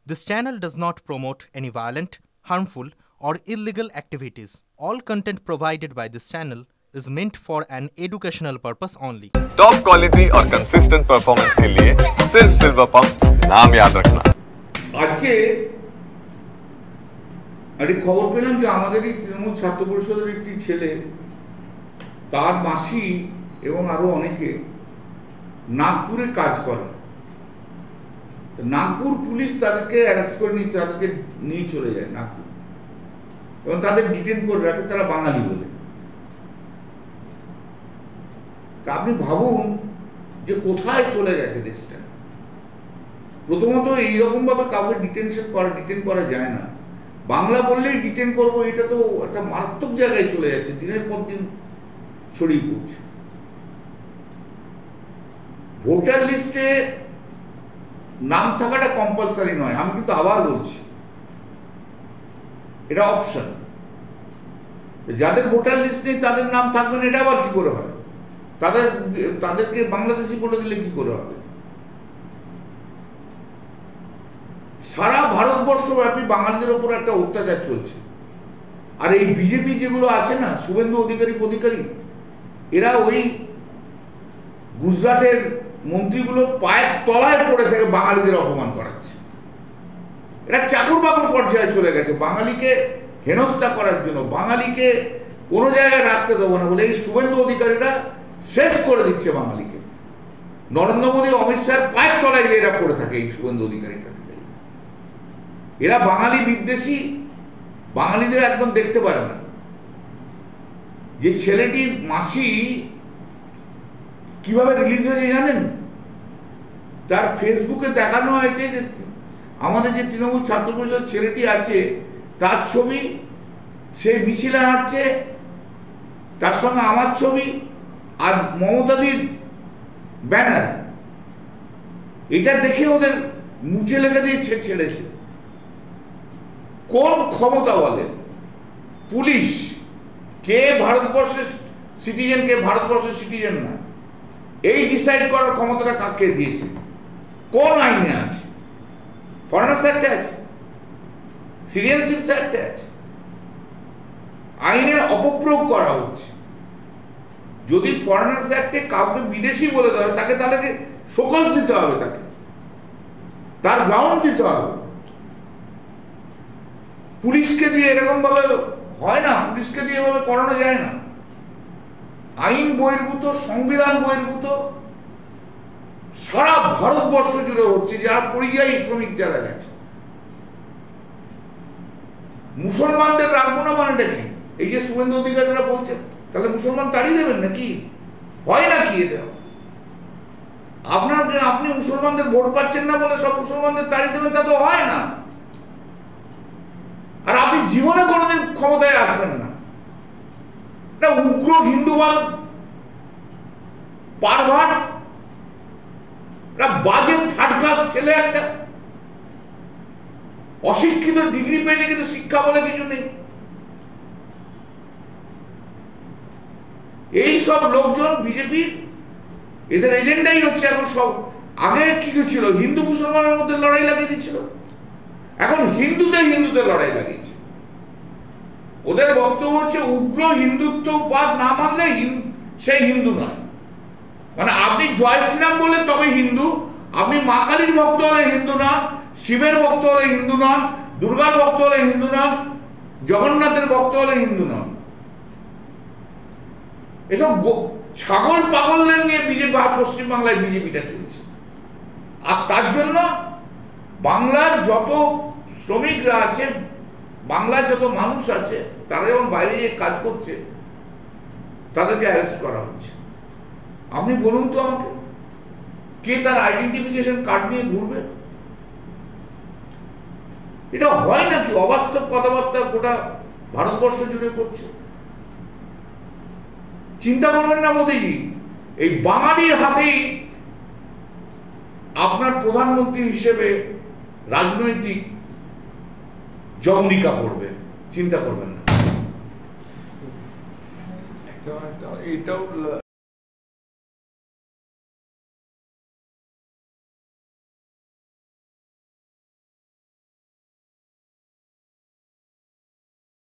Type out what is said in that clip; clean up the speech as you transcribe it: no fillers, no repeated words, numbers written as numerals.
This channel does not promote any violent, harmful, or illegal activities. All content provided by this channel is meant for an educational purpose only. Top quality और consistent performance के लिए सिर्फ silver pump नाम याद रखना। আজকে একটা খবর পেলাম যে আমাদেরই তৃণমূল ছাত্র পরিষদের একটি ছেলে তার মাসি এবং আরো অনেকে নাগপুরে কাজ করে। নাগপুর পুলিশ তাদেরকে অ্যারেস্ট করে নিয়ে তাদেরকে নিয়ে চলে যায় নাগপুর এবং তাদের ডিটেন করে রাখে, তারা বাঙালি বলে। তা আপনি ভাবুন যে কোথায় চলে গেছে দেশটা। প্রথমত এইরকম ভাবে কাউকে ডিটেন করা যায় না। বাংলা বললেই ডিটেন করবো, এটা তো একটা মারাত্মক জায়গায় চলে যাচ্ছে, দিনের পর দিন ছড়িয়ে পড়ছে। ভোটার লিস্টে নাম থাকাটা কম্পালসারি নয়, আমি কিন্তু আবার বলছি এটা অপশন। যাদের ভোটার লিস্ট নেই তাদের নাম থাকবে না, এটা আবার কি করে হয়? তাদেরকে বাংলাদেশি বলে দিলে কি করে হবে? সারা ভারতবর্ষব্যাপী বাঙালিদের ওপর একটা অত্যাচার চলছে। আর এই বিজেপি যেগুলো আছে না, শুভেন্দু অধিকারী, এরা ওই গুজরাটের মন্ত্রীগুলোর পায়ের তলায় পড়ে থেকে বাঙালিদের অপমান করাচ্ছে। এরা চাকর বাকর পর্যায়ে চলে গেছে বাঙালিকে হেনস্থা করার জন্য। বাঙালিকে কোনো জায়গায় রাখতে দেবো না বলে এই শুভেন্দু অধিকারীরা শেষ করে দিচ্ছে বাঙালিকে। নরেন্দ্র মোদী, অমিত শাহের পায়ের তলায় এরা পড়ে থাকে এই শুভেন্দু অধিকারীটা। এরা বাঙালি বিদ্বেষী, বাঙালিদের একদম দেখতে পারে না। যে ছেলেটির মাসি কিভাবে রিলিজ হয়েছে জানেন? তার ফেসবুকে দেখানো হয়েছে যে আমাদের যে তৃণমূল ছাত্র পরিষদের ছেলেটি আছে তার ছবি, সে মিছিলে হাঁটছে, তার সঙ্গে আমার ছবি আর মমতাদির ব্যানার। এটা দেখে ওদের মুছে লেগে দিয়ে ছেড়েছে। কোন ক্ষমতা বলেন? পুলিশ কে ভারতবর্ষের সিটিজেন, কে ভারতবর্ষের সিটিজেন না, এই ডিসাইড করার ক্ষমতাটা কাকে দিয়েছে? কোন আইনে আছে? ফরেনার্স অ্যাক্টে আছে, সিটিজেনশিপ অ্যাক্টে আছে। আইনের অপপ্রয়োগ করা হচ্ছে। যদি ফরেনার্স অ্যাক্টে কাউকে বিদেশি বলে দেওয়া হয় তাকে তাহলে শোকজ দিতে হবে, তাকে তার গ্রাউন্ড দিতে হবে। পুলিশকে দিয়ে এরকম ভাবে হয় না, পুলিশকে দিয়ে এভাবে করানো যায় না। আইন বহির্ভূত, সংবিধান বহির্ভূত সারা ভারতবর্ষ জুড়ে হচ্ছে। যারা পরিযায়ী শ্রমিক যারা গেছে, মুসলমানদের রাখবো না মানেটা কি? এই যে শুভেন্দু অধিকারীরা বলছেন, তাহলে মুসলমান তাড়িয়ে দেবেন নাকি? হয় নাকি এটা? আপনি মুসলমানদের ভোট পাচ্ছেন না বলে সব মুসলমানদের তাড়িয়ে দেবেন, তা তো হয় না। আর আপনি জীবনে কোনোদিন ক্ষমতায় আসবেন না। এটা উগ্র হিন্দুবাদ, পারভার্স, একটা বাজে থার্ড ক্লাস ছেলে, একটা অশিক্ষিত, ডিগ্রি পেয়েছে কিন্তু শিক্ষা বলে কিছু নেই। এই সব লোকজন বিজেপি, এদের এজেন্ডাই হচ্ছে এখন সব। আগে কি ছিল? হিন্দু মুসলমানের মধ্যে লড়াই লাগিয়ে দিচ্ছিল, এখন হিন্দুদের লড়াই লাগিয়েছে। ওদের বক্তব্য হচ্ছে উগ্র হিন্দুত্ববাদ না মানলে সেই হিন্দু নয়। মানে আপনি জয় শ্রীরাম বলে তবে হিন্দু, আপনি মা কালীর ভক্ত হলে হিন্দু নন, শিবের ভক্ত হলে হিন্দু নন, দুর্গার ভক্ত হলে হিন্দু নন, জগন্নাথের ভক্ত হলে হিন্দু নন। এসব ছাগল পাগলদের নিয়ে বিজেপি, পশ্চিমবাংলায় বিজেপিটা চলছে। আর তার জন্য বাংলার যত শ্রমিকরা আছে, বাংলার যত মানুষ আছে, তারা যখন বাইরে গিয়ে কাজ করছে তাদেরকে অ্যারেস্ট করা হচ্ছে। আপনি বলুন তো আমাকে, কে তার আইডেন্টিফিকেশন কার্ড নিয়ে ঘুরবে? এটা হয় নাকি? অবাস্তব কথাবার্তা গোটা ভারতবর্ষ জুড়ে করছে। চিন্তা করবেন না মোদীজি, এই বাঙালির হাতেই আপনার প্রধানমন্ত্রী হিসেবে রাজনৈতিক জমনিকা পড়বে। চিন্তা করবেন না। এইটাও